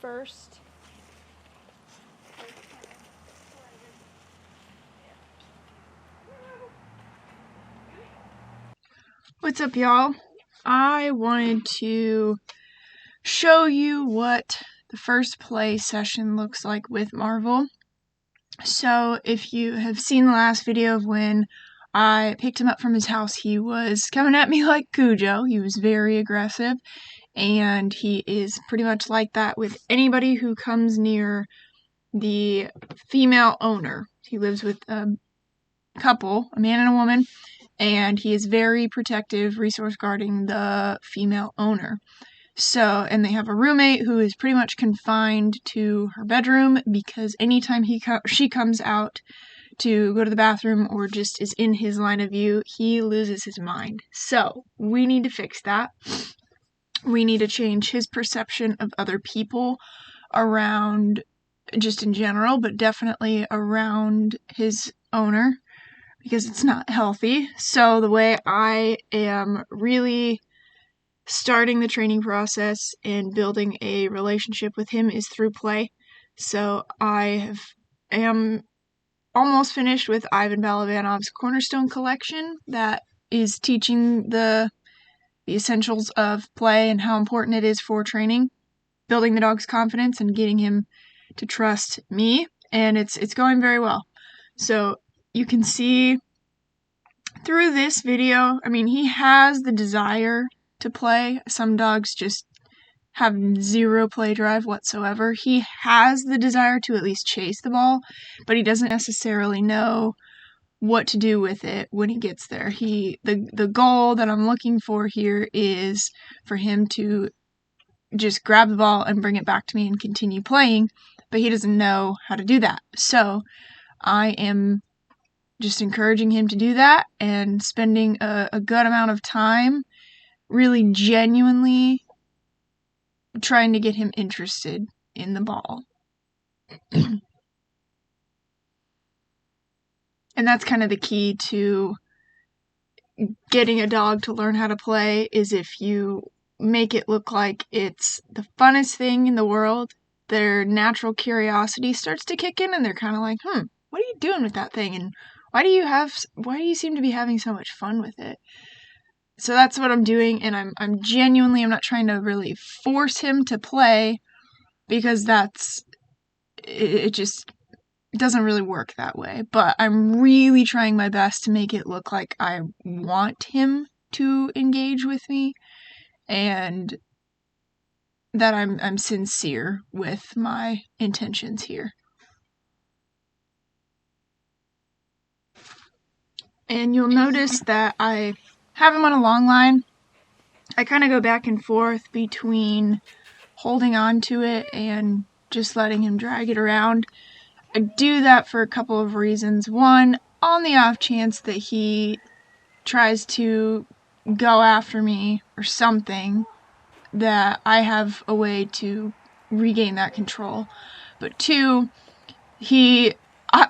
first. What's up, y'all? I wanted to show you what the first play session looks like with Marvel. So if you have seen the last video of when I picked him up from his house, he was coming at me like Cujo. He was very aggressive, and he is pretty much like that with anybody who comes near the female owner. He lives with a couple, a man and a woman, and he is very protective, resource guarding the female owner. So, and they have a roommate who is pretty much confined to her bedroom because anytime she comes out to go to the bathroom or just is in his line of view, he loses his mind. So, we need to fix that. We need to change his perception of other people around, just in general, but definitely around his owner, because it's not healthy. So the way I am really starting the training process and building a relationship with him is through play. So I am almost finished with Ivan Balabanov's Cornerstone collection that is teaching the essentials of play and how important it is for training, building the dog's confidence and getting him to trust me, and it's going very well. So you can see through this video, I mean, he has the desire to play. Some dogs just have zero play drive whatsoever. He has the desire to at least chase the ball, but he doesn't necessarily know what to do with it when he gets there. The goal that I'm looking for here is for him to just grab the ball and bring it back to me and continue playing, but he doesn't know how to do that. So I am just encouraging him to do that and spending a good amount of time really genuinely trying to get him interested in the ball. And that's kind of the key to getting a dog to learn how to play, is if you make it look like it's the funnest thing in the world, their natural curiosity starts to kick in and they're kind of like, what are you doing with that thing? And why do you seem to be having so much fun with it? So that's what I'm doing, and I'm not trying to really force him to play, because it just doesn't really work that way. But I'm really trying my best to make it look like I want him to engage with me, and that I'm sincere with my intentions here. And you'll notice that I have him on a long line. I kind of go back and forth between holding on to it and just letting him drag it around. I do that for a couple of reasons. One, on the off chance that he tries to go after me or something, that I have a way to regain that control. But two, a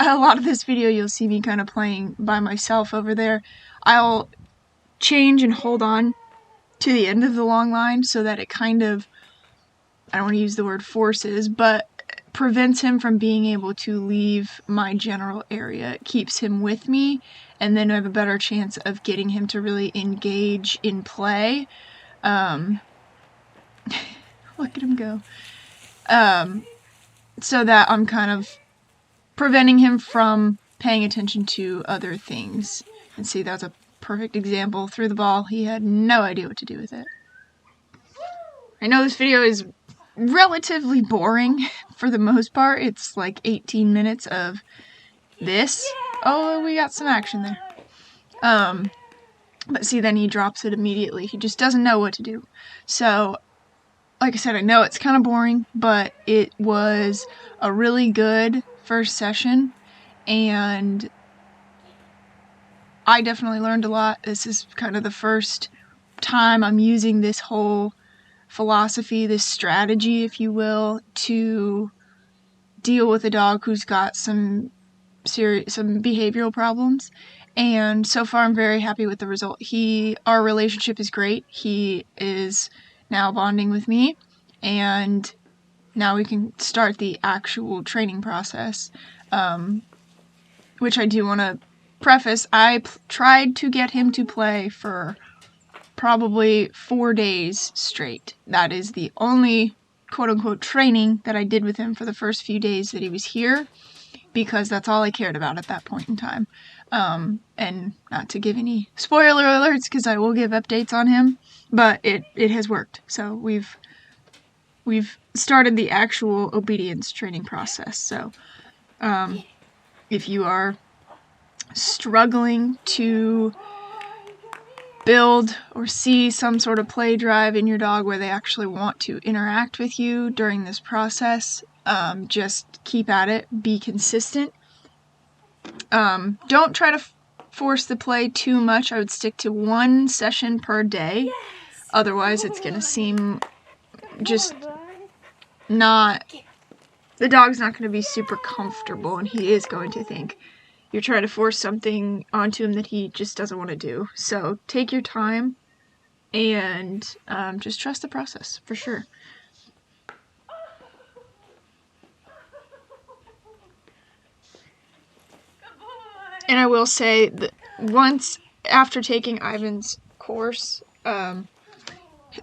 lot of this video you'll see me kind of playing by myself over there. I'll change and hold on to the end of the long line so that it kind of, I don't want to use the word forces, but prevents him from being able to leave my general area. It keeps him with me, and then I have a better chance of getting him to really engage in play. Look at him go. So that I'm kind of preventing him from paying attention to other things. And see, that's a perfect example. Threw the ball. He had no idea what to do with it. I know this video is relatively boring for the most part. It's like 18 minutes of this. Oh, we got some action there. But see, then he drops it immediately. He just doesn't know what to do. So, like I said, I know it's kind of boring, but it was a really good first session, and I definitely learned a lot. This is kind of the first time I'm using this whole philosophy, this strategy, if you will, to deal with a dog who's got some behavioral problems. And so far I'm very happy with the result. Our relationship is great. He is now bonding with me, and now we can start the actual training process, which I do want to preface. I tried to get him to play for probably 4 days straight. That is the only quote-unquote training that I did with him for the first few days that he was here, because that's all I cared about at that point in time. And not to give any spoiler alerts, because I will give updates on him, but it has worked. So we've started the actual obedience training process. So if you are struggling to build or see some sort of play drive in your dog where they actually want to interact with you during this process, just keep at it, be consistent. Don't try to force the play too much. I would stick to 1 session per day. Otherwise, it's going to seem just not, the dog's not going to be super comfortable, and he is going to think you're trying to force something onto him that he just doesn't want to do. So take your time and just trust the process, for sure. And I will say that once after taking Ivan's course,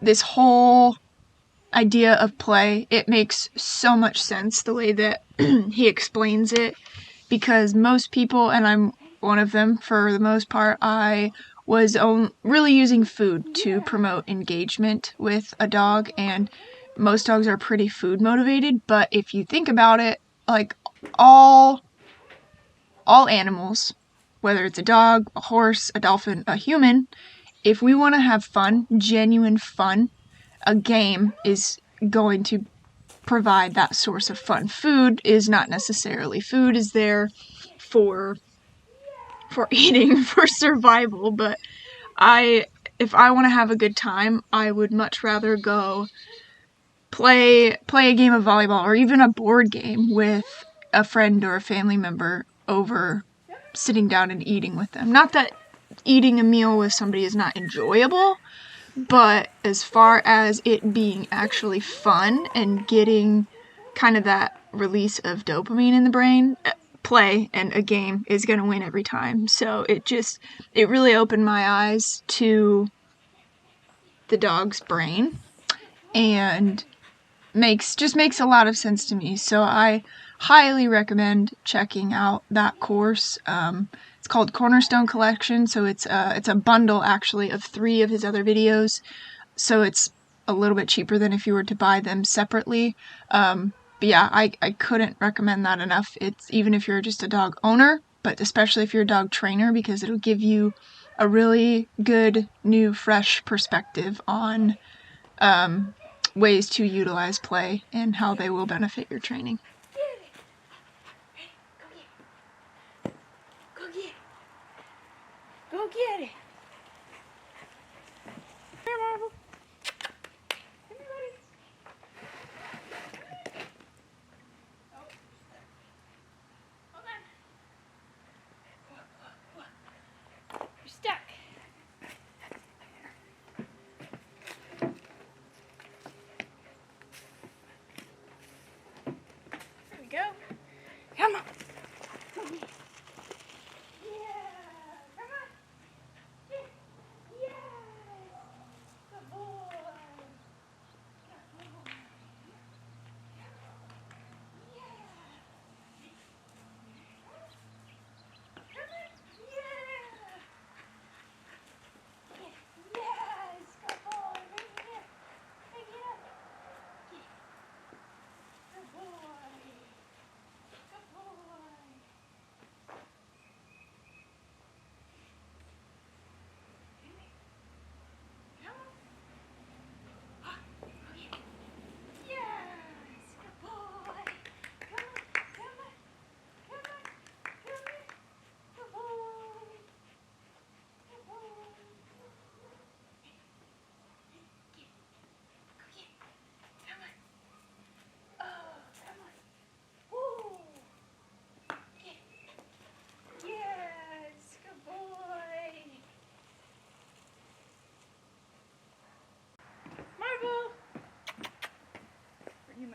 this whole idea of play, it makes so much sense the way that he explains it, because most people, and I'm one of them for the most part, I was really using food to promote engagement with a dog, and most dogs are pretty food motivated. But if you think about it, like all animals, whether it's a dog, a horse, a dolphin, a human, if we want to have fun, genuine fun, a game is going to provide that source of fun. Food is not necessarily. Food is there for eating, for survival, but if I want to have a good time, I would much rather go play a game of volleyball or even a board game with a friend or a family member over sitting down and eating with them. Not that eating a meal with somebody is not enjoyable, but as far as it being actually fun and getting kind of that release of dopamine in the brain, play and a game is going to win every time. So it really opened my eyes to the dog's brain, and makes a lot of sense to me. So I highly recommend checking out that course. It's called Cornerstone Collection, so it's a bundle actually of 3 of his other videos, so it's a little bit cheaper than if you were to buy them separately. But yeah, I couldn't recommend that enough. It's even if you're just a dog owner, but especially if you're a dog trainer, because it'll give you a really good, new, fresh perspective on ways to utilize play and how they will benefit your training. Go get it. Here, Marvel. Come here, buddy. Hold on. You're stuck. There we go. Come on. Yeah, come on.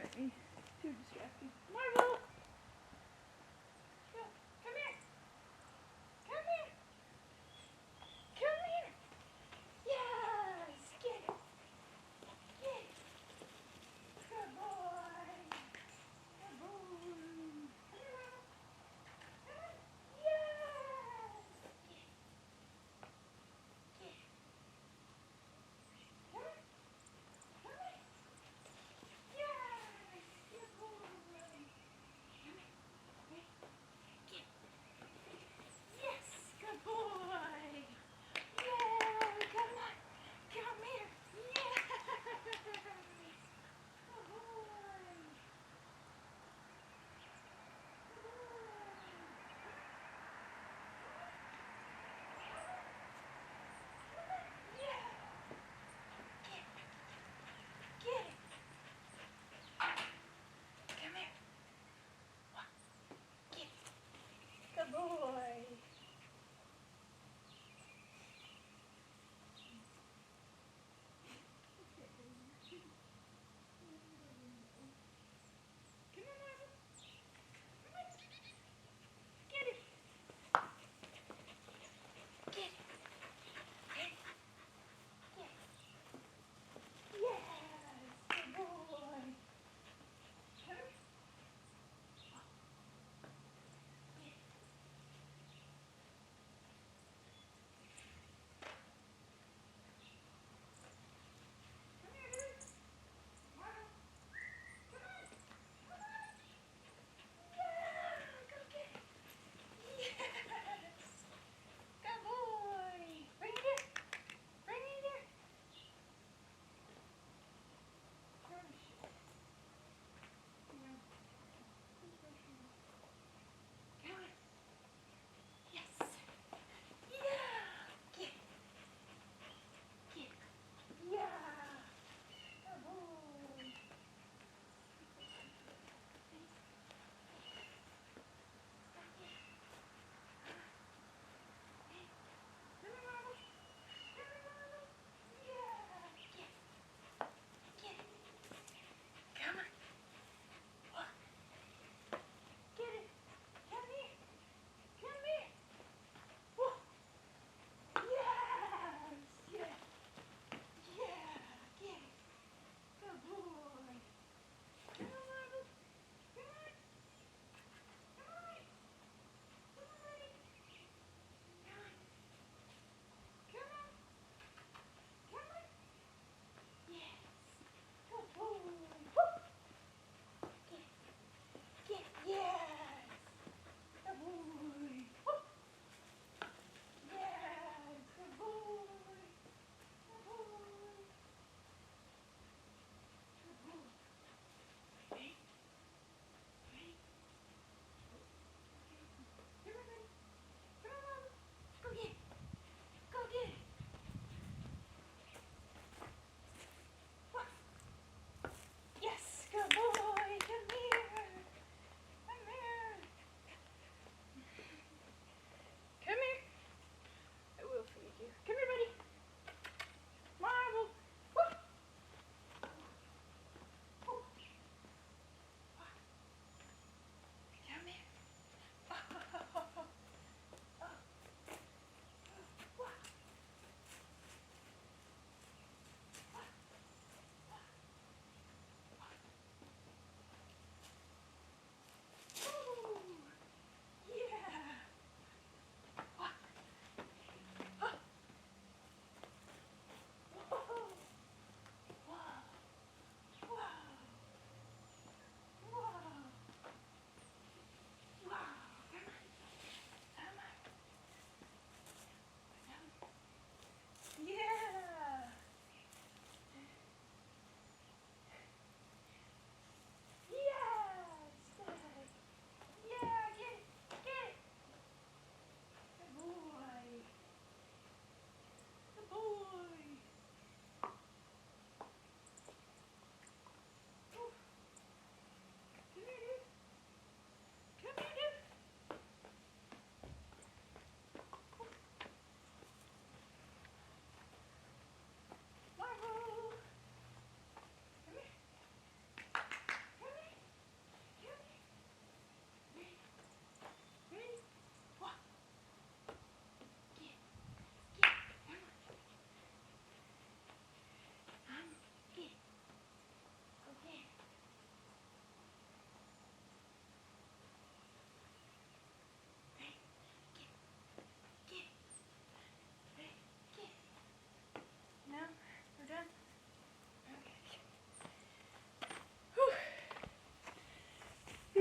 might be too distracting. Marvel! Go. Come here. Come here. Come here. Yes. Get it. Get it. Good boy. Good boy. Come here, Marvel. Come on. Yes. Get it. Come here. Come here. Yes. Good boy.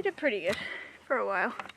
We did pretty good for a while.